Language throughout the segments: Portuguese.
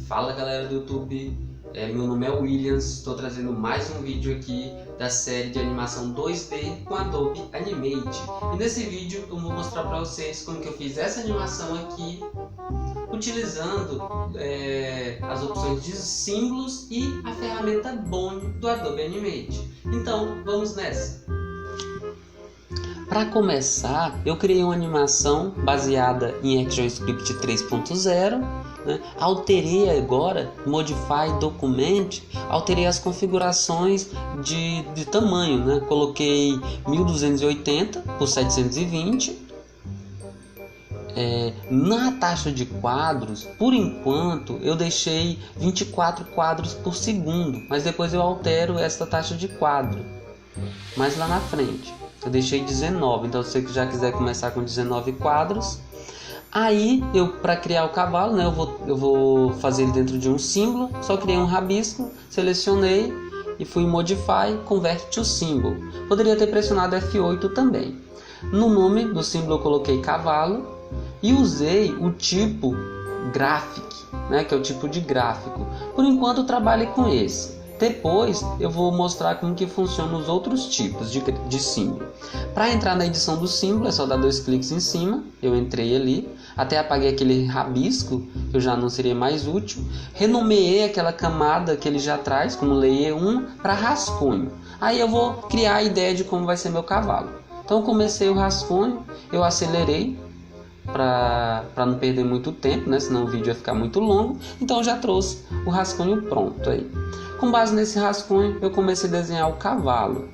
Fala galera do YouTube, meu nome é Williams, estou trazendo mais um vídeo aqui da série de animação 2D com Adobe Animate. E nesse vídeo eu vou mostrar para vocês como que eu fiz essa animação aqui utilizando as opções de símbolos e a ferramenta Bone do Adobe Animate. Então vamos nessa! Para começar, eu criei uma animação baseada em ActionScript 3.0, né? Alterei agora, Modify Document, alterei as configurações de tamanho, né? Coloquei 1280 por 720. Na taxa de quadros, por enquanto, eu deixei 24 quadros por segundo, mas depois eu altero essa taxa de quadro mais lá na frente. Eu deixei 19, então se você já quiser começar com 19 quadros. Aí, para criar o cavalo, né, eu vou fazer ele dentro de um símbolo. Só criei um rabisco, selecionei e fui em Modify, Convert to Symbol. Poderia ter pressionado F8 também. No nome do símbolo eu coloquei cavalo e usei o tipo Graphic, né, que é o tipo de gráfico. Por enquanto eu trabalhei com esse. Depois eu vou mostrar como que funcionam os outros tipos de símbolo. Para entrar na edição do símbolo é só dar 2 cliques em cima. Eu entrei ali, até apaguei aquele rabisco que já não seria mais útil. Renomeei aquela camada que ele já traz como Layer 1 para rascunho. Aí eu vou criar a ideia de como vai ser meu cavalo. Então eu comecei o rascunho, eu acelerei para não perder muito tempo, né? Senão o vídeo ia ficar muito longo. Então eu já trouxe o rascunho pronto aí. Com base nesse rascunho, eu comecei a desenhar o cavalo.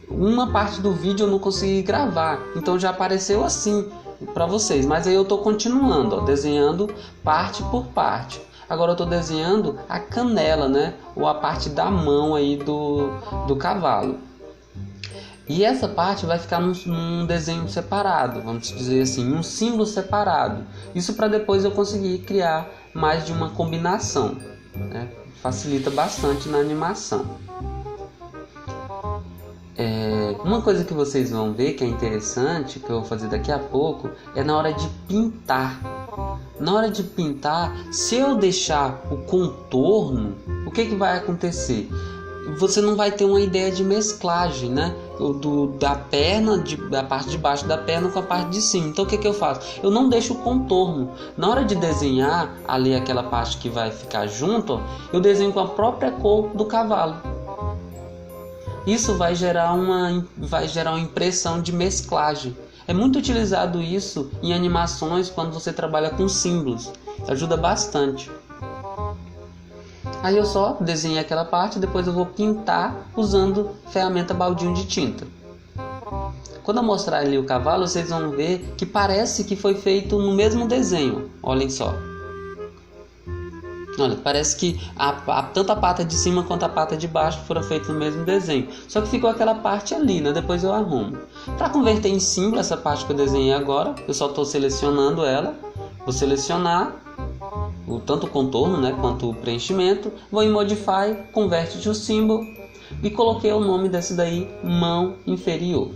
Uma parte do vídeo eu não consegui gravar, então já apareceu assim para vocês. Mas aí eu estou continuando, ó, desenhando parte por parte. Agora eu estou desenhando a canela, né? Ou a parte da mão aí do cavalo. E essa parte vai ficar num desenho separado, vamos dizer assim, um símbolo separado. Isso para depois eu conseguir criar mais de uma combinação, né? Facilita bastante na animação. Uma coisa que vocês vão ver que é interessante, que eu vou fazer daqui a pouco, é na hora de pintar. Na hora de pintar, se eu deixar o contorno, o que vai acontecer? Você não vai ter uma ideia de mesclagem, né? Da perna, da parte de baixo da perna com a parte de cima. Então o que eu faço? Eu não deixo o contorno. Na hora de desenhar ali aquela parte que vai ficar junto, ó, eu desenho com a própria cor do cavalo. Isso vai gerar uma impressão de mesclagem. É muito utilizado isso em animações quando você trabalha com símbolos. Ajuda bastante. Aí eu só desenhei aquela parte, depois eu vou pintar usando ferramenta baldinho de tinta. Quando eu mostrar ali o cavalo, vocês vão ver que parece que foi feito no mesmo desenho. Olhem só. Olha, parece que tanto a pata de cima quanto a pata de baixo foram feitos no mesmo desenho. Só que ficou aquela parte ali, né? Depois eu arrumo. Para converter em símbolo essa parte que eu desenhei agora, eu só estou selecionando ela. Vou selecionar tanto o contorno, né, quanto o preenchimento. Vou em Modify, Convert to Symbol e coloquei o nome desse daí, mão inferior.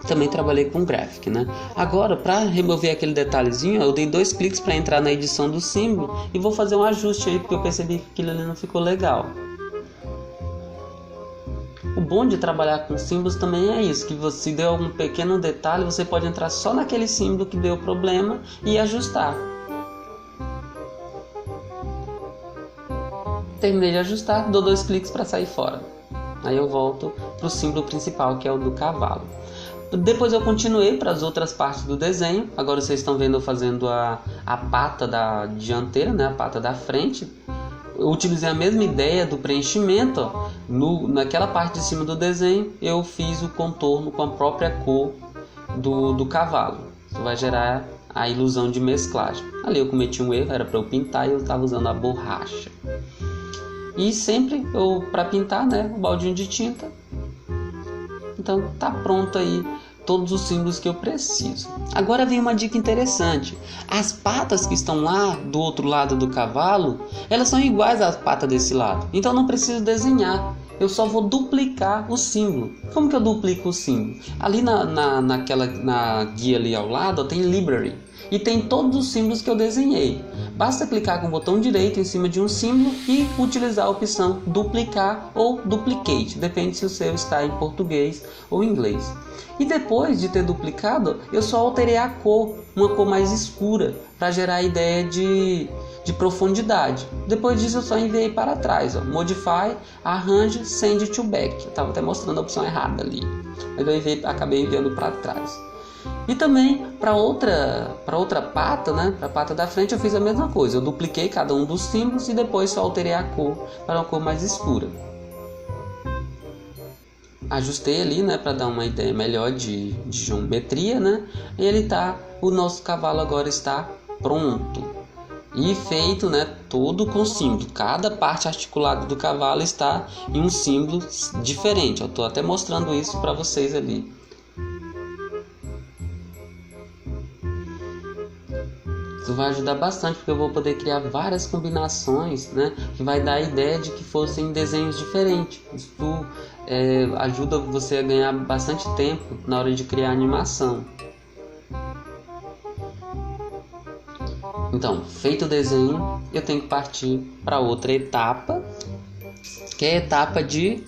Também trabalhei com Graphic, né? Agora, para remover aquele detalhezinho, eu dei 2 cliques para entrar na edição do símbolo e vou fazer um ajuste aí, porque eu percebi que aquilo ali não ficou legal. O bom de trabalhar com símbolos também é isso, que se deu algum pequeno detalhe, você pode entrar só naquele símbolo que deu problema e ajustar. Terminei de ajustar, dou 2 cliques para sair fora. Aí eu volto para o símbolo principal, que é o do cavalo. Depois eu continuei para as outras partes do desenho. Agora vocês estão vendo eu fazendo a pata da dianteira, né? A pata da frente. Eu utilizei a mesma ideia do preenchimento, ó. Naquela parte de cima do desenho eu fiz o contorno com a própria cor do cavalo. Isso vai gerar a ilusão de mesclagem. Ali eu cometi um erro, era para eu pintar e eu estava usando a borracha. E sempre para pintar, né, o baldinho de tinta. Então tá pronto aí todos os símbolos que eu preciso. Agora vem uma dica interessante. As patas que estão lá do outro lado do cavalo, elas são iguais às patas desse lado. Então não preciso desenhar. eu só vou duplicar o símbolo. Como que eu duplico o símbolo? Ali na guia ali ao lado, tem Library. E tem todos os símbolos que eu desenhei. Basta clicar com o botão direito em cima de um símbolo e utilizar a opção duplicar ou duplicate, depende se o seu está em português ou inglês. E depois de ter duplicado, eu só alterei a cor, uma cor mais escura, para gerar a ideia de profundidade. Depois disso eu só enviei para trás, Modify, Arrange, Send to Back. Eu estava até mostrando a opção errada ali, mas eu acabei enviando para trás. E também para outra pata, né, para a pata da frente, eu fiz a mesma coisa. Eu dupliquei cada um dos símbolos e depois só alterei a cor para uma cor mais escura. Ajustei ali, né, para dar uma ideia melhor de geometria, né? E o nosso cavalo agora está pronto. E feito, né, todo com símbolo. Cada parte articulada do cavalo está em um símbolo diferente. Eu estou até mostrando isso para vocês ali. Isso vai ajudar bastante, porque eu vou poder criar várias combinações, né, que vai dar a ideia de que fossem desenhos diferentes. Isso ajuda você a ganhar bastante tempo na hora de criar animação. Então, feito o desenho, eu tenho que partir para outra etapa, que é a etapa de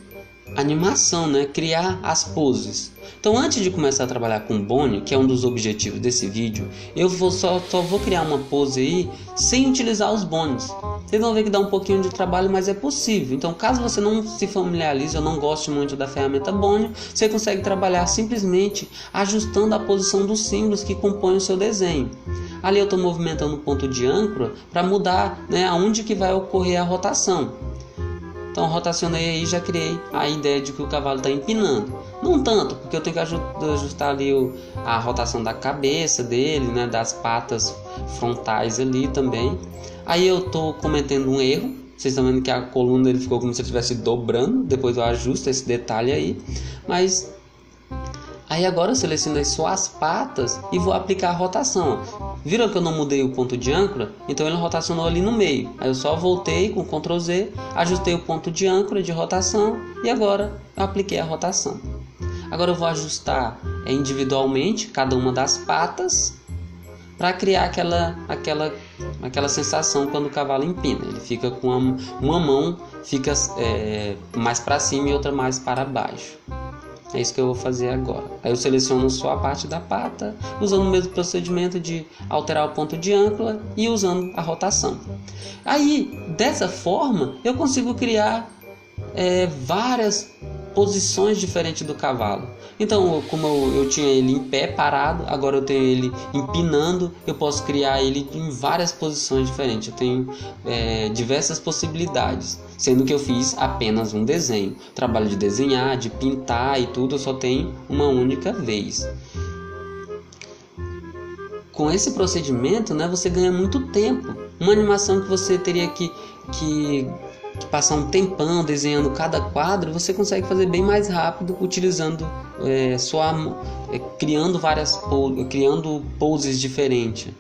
animação, né? Criar as poses. Então, antes de começar a trabalhar com Bonnie, que é um dos objetivos desse vídeo, eu só vou criar uma pose aí sem utilizar os Bonnies. Vocês vão ver que dá um pouquinho de trabalho, mas é possível. Então, caso você não se familiarize ou não goste muito da ferramenta Bonnie, você consegue trabalhar simplesmente ajustando a posição dos símbolos que compõem o seu desenho. Ali eu estou movimentando o ponto de âncora para mudar, né, aonde que vai ocorrer a rotação. Então rotacionei aí e já criei a ideia de que o cavalo está empinando. Não tanto, porque eu tenho que ajustar ali a rotação da cabeça dele, né, das patas frontais ali também. Aí eu estou cometendo um erro. Vocês estão vendo que a coluna dele ficou como se estivesse dobrando. Depois eu ajusto esse detalhe aí. Mas aí agora eu selecionei só as patas e vou aplicar a rotação. Viram que eu não mudei o ponto de âncora? Então ele rotacionou ali no meio. Aí eu só voltei com Ctrl Z, ajustei o ponto de âncora de rotação e agora eu apliquei a rotação. Agora eu vou ajustar individualmente cada uma das patas para criar aquela sensação quando o cavalo empina. Ele fica com uma mão fica mais para cima e outra mais para baixo. É isso que eu vou fazer agora. Aí eu seleciono só a parte da pata, usando o mesmo procedimento de alterar o ponto de âncora e usando a rotação. Aí, dessa forma, eu consigo criar várias posições diferentes do cavalo. Então, como eu tinha ele em pé, parado, agora eu tenho ele empinando, eu posso criar ele em várias posições diferentes. Eu tenho diversas possibilidades, sendo que eu fiz apenas um desenho. O trabalho de desenhar, de pintar e tudo, eu só tenho uma única vez. Com esse procedimento, né, você ganha muito tempo. Uma animação que você teria que passar um tempão desenhando cada quadro, você consegue fazer bem mais rápido utilizando criando poses diferentes.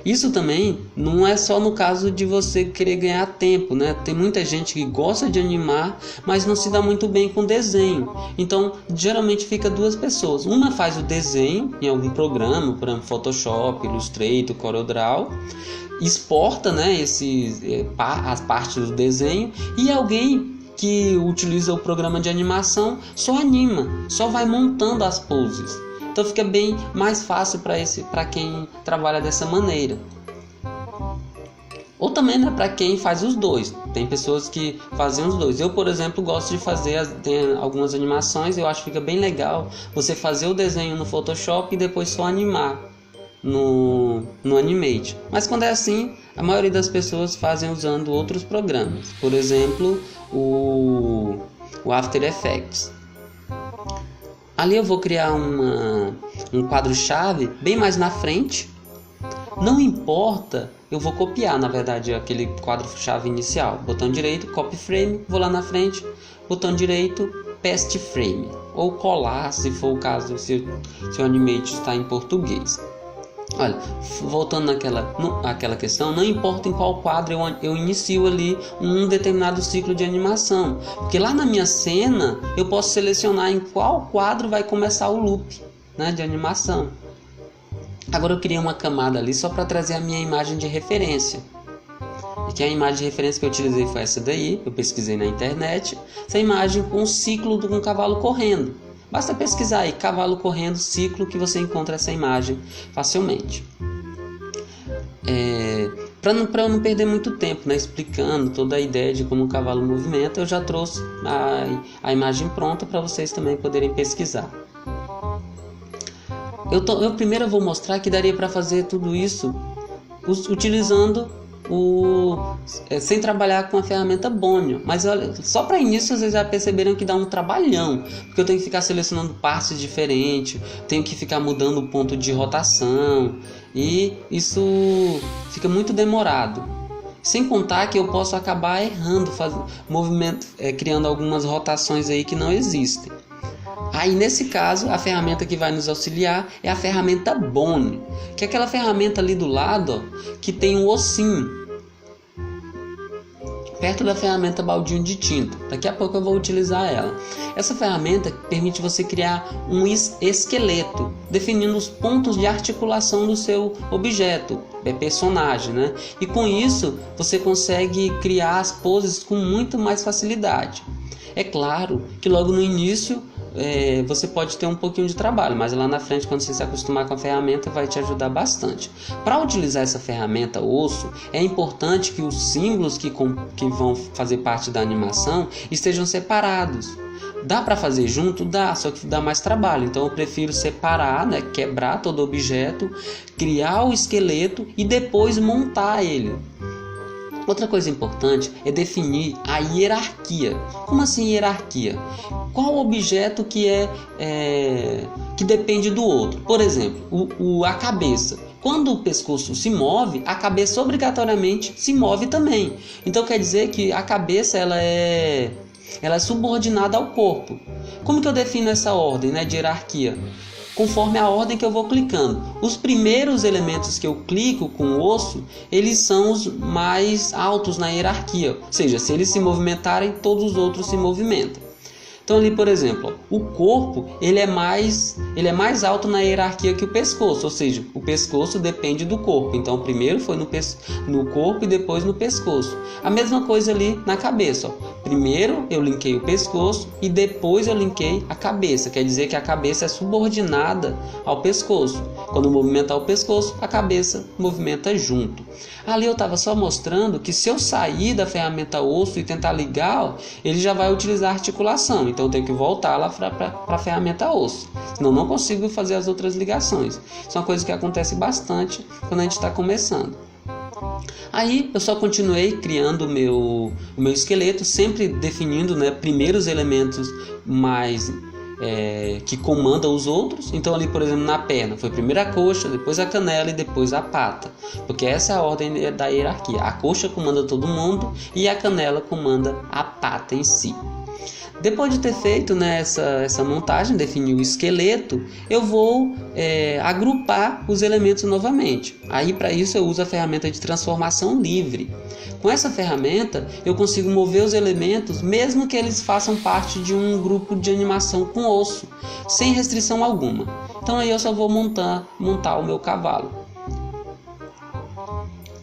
Isso também não é só no caso de você querer ganhar tempo, né? Tem muita gente que gosta de animar, mas não se dá muito bem com desenho. Então, geralmente fica duas pessoas. Uma faz o desenho em algum programa, por exemplo, Photoshop, Illustrator, CorelDRAW, exporta, né, as partes do desenho, e alguém que utiliza o programa de animação só anima, só vai montando as poses. Então fica bem mais fácil para quem trabalha dessa maneira. Ou também, né, para quem faz os dois. Tem pessoas que fazem os dois. Eu, por exemplo, gosto de fazer tem algumas animações. Eu acho que fica bem legal você fazer o desenho no Photoshop e depois só animar no Animate. Mas quando é assim, a maioria das pessoas fazem usando outros programas. Por exemplo, o After Effects. Ali eu vou criar um quadro-chave bem mais na frente. Não importa, eu vou copiar, na verdade, aquele quadro-chave inicial. Botão direito, Copy Frame, vou lá na frente. Botão direito, Paste Frame. Ou colar, se for o caso, se o Animate está em português. Olha, voltando naquela questão, não importa em qual quadro eu inicio ali um determinado ciclo de animação, porque lá na minha cena eu posso selecionar em qual quadro vai começar o loop, né, de animação. Agora eu criei uma camada ali só para trazer a minha imagem de referência. E que a imagem de referência que eu utilizei foi essa daí, eu pesquisei na internet, essa imagem com o ciclo de um cavalo correndo. Basta pesquisar aí, cavalo correndo, ciclo, que você encontra essa imagem facilmente. Para eu não perder muito tempo, né, explicando toda a ideia de como o cavalo movimenta, eu já trouxe a imagem pronta para vocês também poderem pesquisar. Eu primeiro vou mostrar que daria para fazer tudo isso utilizando sem trabalhar com a ferramenta Bonio, mas olha, só para início vocês já perceberam que dá um trabalhão, porque eu tenho que ficar selecionando passes diferentes, tenho que ficar mudando o ponto de rotação e isso fica muito demorado. Sem contar que eu posso acabar errando, criando algumas rotações aí que não existem. Aí nesse caso a ferramenta que vai nos auxiliar é a ferramenta Bonio, que é aquela ferramenta ali do lado, ó, que tem um ossinho perto da ferramenta baldinho de tinta. Daqui a pouco eu vou utilizar ela. Essa ferramenta permite você criar um esqueleto, definindo os pontos de articulação do seu objeto, personagem, né? E com isso você consegue criar as poses com muito mais facilidade. É claro que logo no início você pode ter um pouquinho de trabalho, mas lá na frente, quando você se acostumar com a ferramenta, vai te ajudar bastante. Para utilizar essa ferramenta osso, é importante que os símbolos que vão fazer parte da animação estejam separados. Dá para fazer junto? Dá, só que dá mais trabalho. Então eu prefiro separar, né, quebrar todo o objeto, criar o esqueleto e depois montar ele. Outra coisa importante é definir a hierarquia. Como assim hierarquia? Qual objeto que depende do outro? Por exemplo, a cabeça. Quando o pescoço se move, a cabeça obrigatoriamente se move também. Então quer dizer que a cabeça ela é subordinada ao corpo. Como que eu defino essa ordem, né, de hierarquia? Conforme a ordem que eu vou clicando. Os primeiros elementos que eu clico com o osso, eles são os mais altos na hierarquia. Ou seja, se eles se movimentarem, todos os outros se movimentam. Então ali, por exemplo, o corpo ele é mais alto na hierarquia que o pescoço, ou seja, o pescoço depende do corpo. Então primeiro foi no corpo e depois no pescoço. A mesma coisa ali na cabeça. Ó. Primeiro eu linkei o pescoço e depois eu linkei a cabeça. Quer dizer que a cabeça é subordinada ao pescoço. Quando movimentar o pescoço, a cabeça movimenta junto. Ali eu estava só mostrando que se eu sair da ferramenta osso e tentar ligar, ó, ele já vai utilizar a articulação. Então eu tenho que voltar lá para a ferramenta osso. Senão eu não consigo fazer as outras ligações. Isso é uma coisa que acontece bastante quando a gente está começando. Aí eu só continuei criando o meu esqueleto, sempre definindo, né, primeiro os elementos mais que comandam os outros. Então ali, por exemplo, na perna foi primeiro a coxa, depois a canela e depois a pata, porque essa é a ordem da hierarquia. A coxa comanda todo mundo e a canela comanda a pata em si. Depois de ter feito, né, essa montagem, definir o esqueleto, eu vou agrupar os elementos novamente. Aí para isso eu uso a ferramenta de transformação livre. Com essa ferramenta eu consigo mover os elementos mesmo que eles façam parte de um grupo de animação com osso, sem restrição alguma. Então aí eu só vou montar o meu cavalo.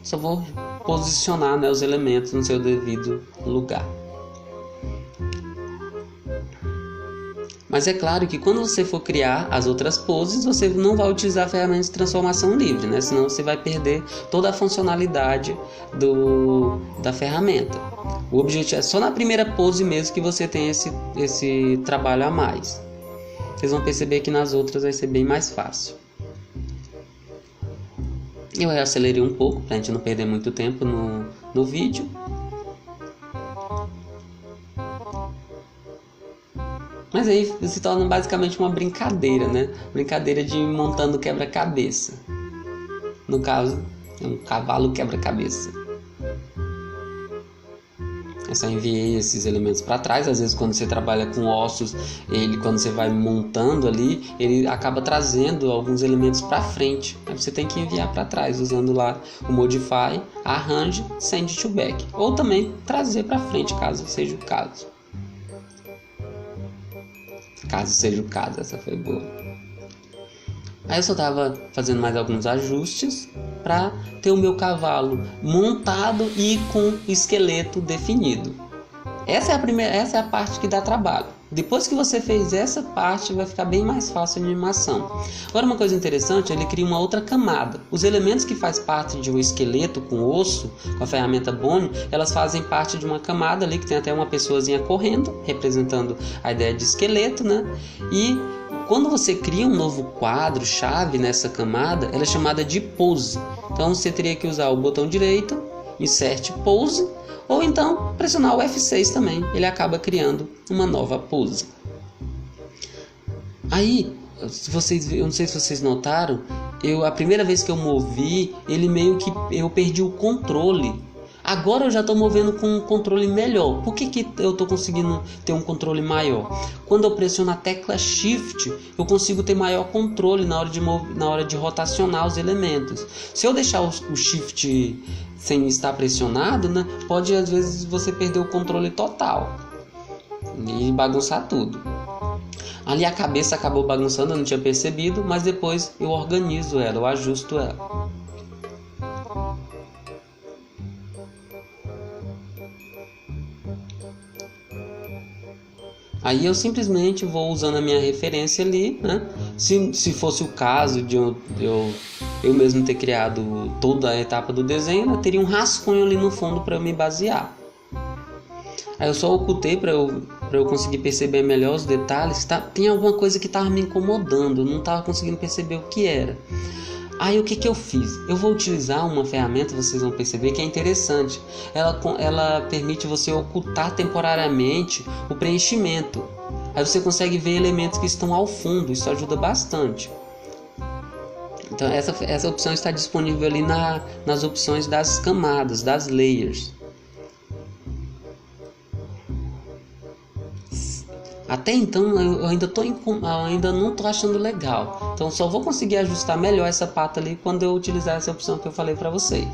Só vou posicionar, né, os elementos no seu devido lugar. Mas é claro que quando você for criar as outras poses, você não vai utilizar a ferramenta de transformação livre, né? Senão você vai perder toda a funcionalidade da ferramenta. O objetivo é só na primeira pose mesmo que você tem esse trabalho a mais. Vocês vão perceber que nas outras vai ser bem mais fácil. Eu acelerei um pouco para a gente não perder muito tempo no vídeo. Mas aí se torna basicamente uma brincadeira, né? Brincadeira de montando quebra-cabeça. No caso, é um cavalo quebra-cabeça. só enviei esses elementos para trás. Às vezes quando você trabalha com ossos, quando você vai montando ali, ele acaba trazendo alguns elementos para frente. Aí você tem que enviar para trás, usando lá o Modify, Arrange, Send to Back. Ou também trazer para frente, caso seja o caso. Caso seja o caso, essa foi boa. Aí eu só estava fazendo mais alguns ajustes para ter o meu cavalo montado e com esqueleto definido. Essa é a parte que dá trabalho. Depois que você fez essa parte, vai ficar bem mais fácil a animação. Agora, uma coisa interessante, ele cria uma outra camada. Os elementos que fazem parte de um esqueleto com osso, com a ferramenta Bone, elas fazem parte de uma camada ali, que tem até uma pessoazinha correndo, representando a ideia de esqueleto, né? E quando você cria um novo quadro-chave nessa camada, ela é chamada de pose. Então você teria que usar o botão direito, Insert Pose, ou então pressionar o F6 também. Ele acaba criando uma nova pose. Aí, eu não sei se vocês notaram, a primeira vez que eu movi, ele meio que eu perdi o controle. Agora eu já estou movendo com um controle melhor. Por que eu estou conseguindo ter um controle maior? Quando eu pressiono a tecla Shift, eu consigo ter maior controle na hora de rotacionar os elementos. Se eu deixar o Shift sem estar pressionado, né, pode às vezes você perder o controle total e bagunçar tudo. Ali a cabeça acabou bagunçando, eu não tinha percebido, mas depois eu organizo ela, eu ajusto ela. Aí eu simplesmente vou usando a minha referência ali, né? Se fosse o caso de eu mesmo ter criado toda a etapa do desenho, eu teria um rascunho ali no fundo para eu me basear. Aí eu só ocultei para eu conseguir perceber melhor os detalhes. Tem alguma coisa que estava me incomodando, eu não estava conseguindo perceber o que era. Aí o que eu fiz? Eu vou utilizar uma ferramenta, vocês vão perceber que é interessante. Ela permite você ocultar temporariamente o preenchimento. Aí você consegue ver elementos que estão ao fundo, isso ajuda bastante. Então essa opção está disponível ali nas opções das camadas, das layers. Até então eu ainda não estou achando legal. Então só vou conseguir ajustar melhor essa pata ali quando eu utilizar essa opção que eu falei para vocês.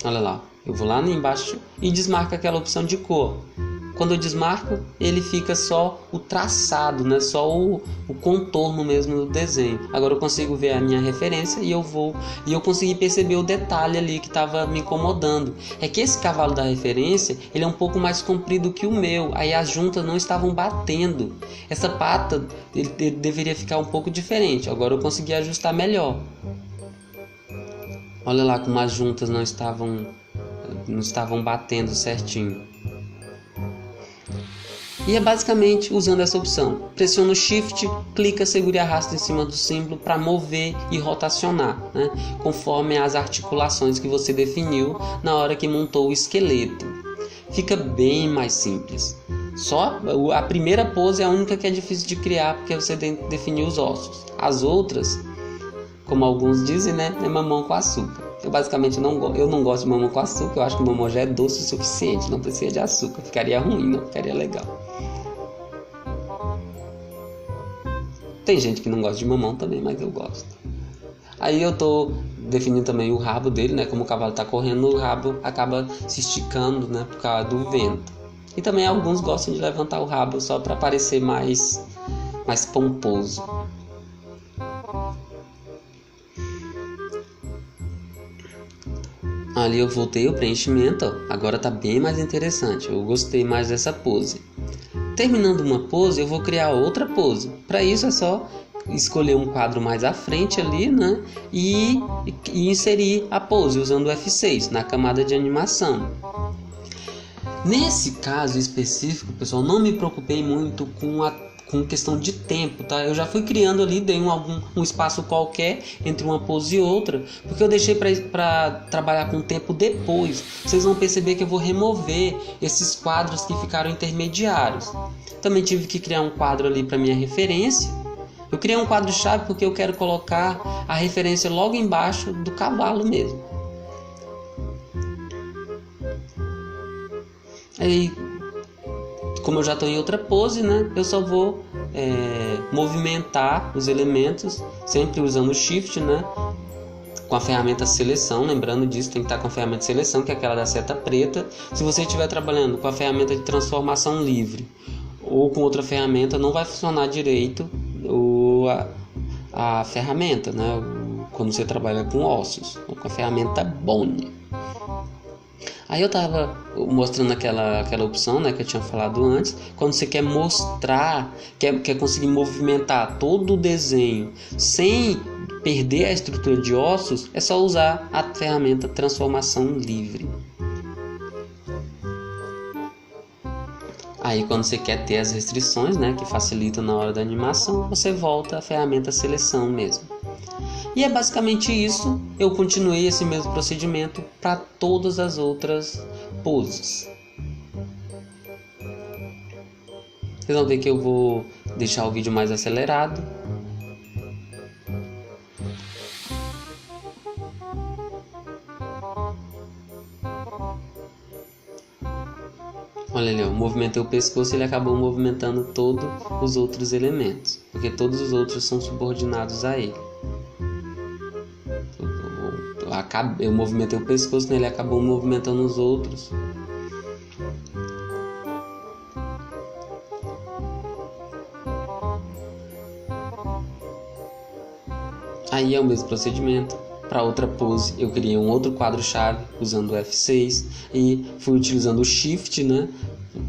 Olha lá, eu vou lá embaixo e desmarco aquela opção de cor. Quando eu desmarco, ele fica só o traçado, né? Só o contorno mesmo do desenho. Agora eu consigo ver a minha referência e eu consegui perceber o detalhe ali que estava me incomodando. É que esse cavalo da referência, ele é um pouco mais comprido que o meu. Aí as juntas não estavam batendo. Essa pata ele deveria ficar um pouco diferente. Agora eu consegui ajustar melhor. Olha lá como as juntas não estavam batendo certinho. E é basicamente usando essa opção. Pressiona o Shift, clica, segura e arrasta em cima do símbolo para mover e rotacionar, né? Conforme as articulações que você definiu na hora que montou o esqueleto. Fica bem mais simples. Só a primeira pose é a única que é difícil de criar porque você definiu os ossos. As outras, como alguns dizem, né, é mamão com açúcar. Eu basicamente não gosto de mamão com açúcar. Eu acho que o mamão já é doce o suficiente, não precisa de açúcar. Ficaria ruim, não ficaria legal. Tem gente que não gosta de mamão também, mas eu gosto. Aí eu tô definindo também o rabo dele, né? Como o cavalo tá correndo, o rabo acaba se esticando, né? Por causa do vento. E também alguns gostam de levantar o rabo só para parecer mais pomposo. Ali eu voltei o preenchimento, ó. Agora tá bem mais interessante. Eu gostei mais dessa pose. Terminando uma pose, eu vou criar outra pose. Para isso é só escolher um quadro mais à frente ali, né? E inserir a pose usando o F6 na camada de animação. Nesse caso específico, pessoal, não me preocupei muito com questão de tempo, tá? Eu já fui criando ali, dei um espaço qualquer entre uma pose e outra, porque eu deixei para trabalhar com o tempo depois. Vocês vão perceber que eu vou remover esses quadros que ficaram intermediários. Também tive que criar um quadro ali para minha referência. Eu criei um quadro-chave porque eu quero colocar a referência logo embaixo do cavalo mesmo. Aí, como eu já estou em outra pose, né, eu só vou movimentar os elementos, sempre usando o Shift, né, com a ferramenta seleção. Lembrando disso, tem que estar com a ferramenta seleção, que é aquela da seta preta. Se você estiver trabalhando com a ferramenta de transformação livre ou com outra ferramenta, não vai funcionar direito a ferramenta, né, quando você trabalha com ossos, ou com a ferramenta Bone. Aí eu estava mostrando aquela opção, né, que eu tinha falado antes. Quando você quer mostrar, quer conseguir movimentar todo o desenho sem perder a estrutura de ossos, é só usar a ferramenta transformação livre. Aí quando você quer ter as restrições, né, que facilitam na hora da animação, você volta à ferramenta seleção mesmo. E é basicamente isso. Eu continuei esse mesmo procedimento para todas as outras poses. Vocês vão ver que eu vou deixar o vídeo mais acelerado. Olha ali, eu movimentei o pescoço e ele acabou movimentando todos os outros elementos, porque todos os outros são subordinados a ele. Eu movimentei o pescoço, né? Ele acabou movimentando os outros. Aí é o mesmo procedimento. Para outra pose, eu criei um outro quadro-chave usando o F6 e fui utilizando o Shift, né?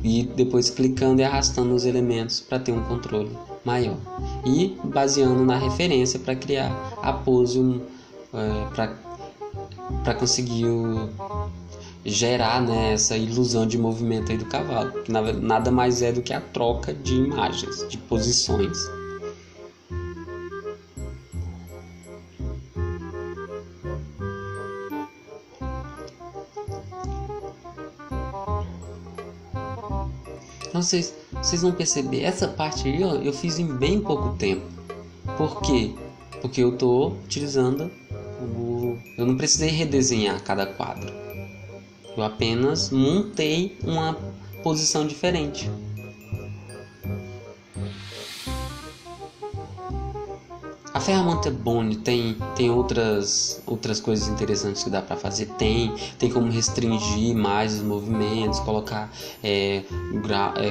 E depois clicando e arrastando os elementos para ter um controle maior. E baseando na referência para criar a pose, para conseguir gerar, né, essa ilusão de movimento aí do cavalo, que nada mais é do que a troca de imagens, de posições. Então vocês vão perceber, essa parte aí, ó, eu fiz em bem pouco tempo. Por quê? Porque eu estou utilizando eu não precisei redesenhar cada quadro. Eu apenas montei uma posição diferente. A ferramenta Bone tem outras coisas interessantes que dá para fazer. Tem como restringir mais os movimentos, colocar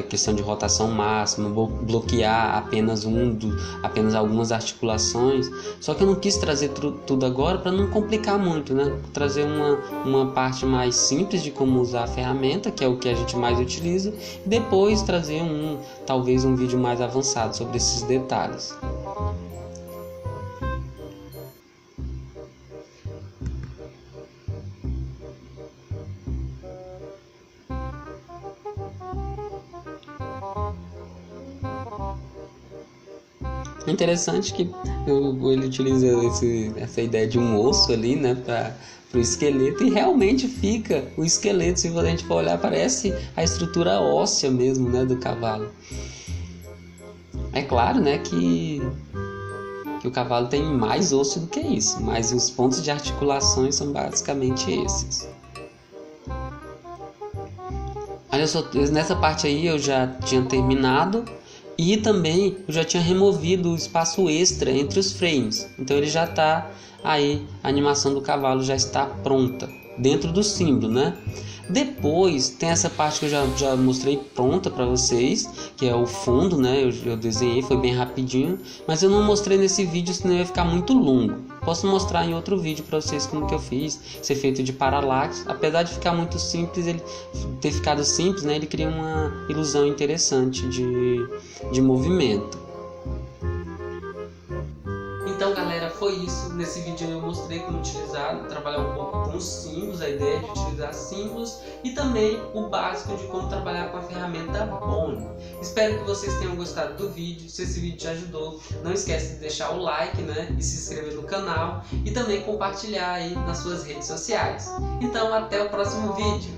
questão de rotação máxima, bloquear apenas algumas articulações. Só que eu não quis trazer tudo agora para não complicar muito, né? Trazer uma parte mais simples de como usar a ferramenta, que é o que a gente mais utiliza, e depois trazer talvez um vídeo mais avançado sobre esses detalhes. É interessante que ele utiliza essa ideia de um osso ali, né, para o esqueleto, e realmente fica o esqueleto. Se a gente for olhar, parece a estrutura óssea mesmo, né, do cavalo. É claro, né, que o cavalo tem mais osso do que isso, mas os pontos de articulações são basicamente esses. Olha só, nessa parte aí eu já tinha terminado. E também eu já tinha removido o espaço extra entre os frames. Então ele já está aí, a animação do cavalo já está pronta dentro do símbolo, né? Depois tem essa parte que eu já mostrei pronta para vocês, que é o fundo, né? Eu desenhei, foi bem rapidinho, mas eu não mostrei nesse vídeo, senão ia ficar muito longo. Posso mostrar em outro vídeo para vocês como que eu fiz, ser feito de paralaxe. Apesar de ficar muito simples, ele ter ficado simples, né? Ele cria uma ilusão interessante de movimento. Então, galera, foi isso. Nesse vídeo eu mostrei como trabalhar um pouco com os símbolos, a ideia de utilizar símbolos e também o básico de como trabalhar com a ferramenta Bone. Espero que vocês tenham gostado do vídeo. Se esse vídeo te ajudou, não esquece de deixar o like, né, e se inscrever no canal e também compartilhar aí nas suas redes sociais. Então, até o próximo vídeo.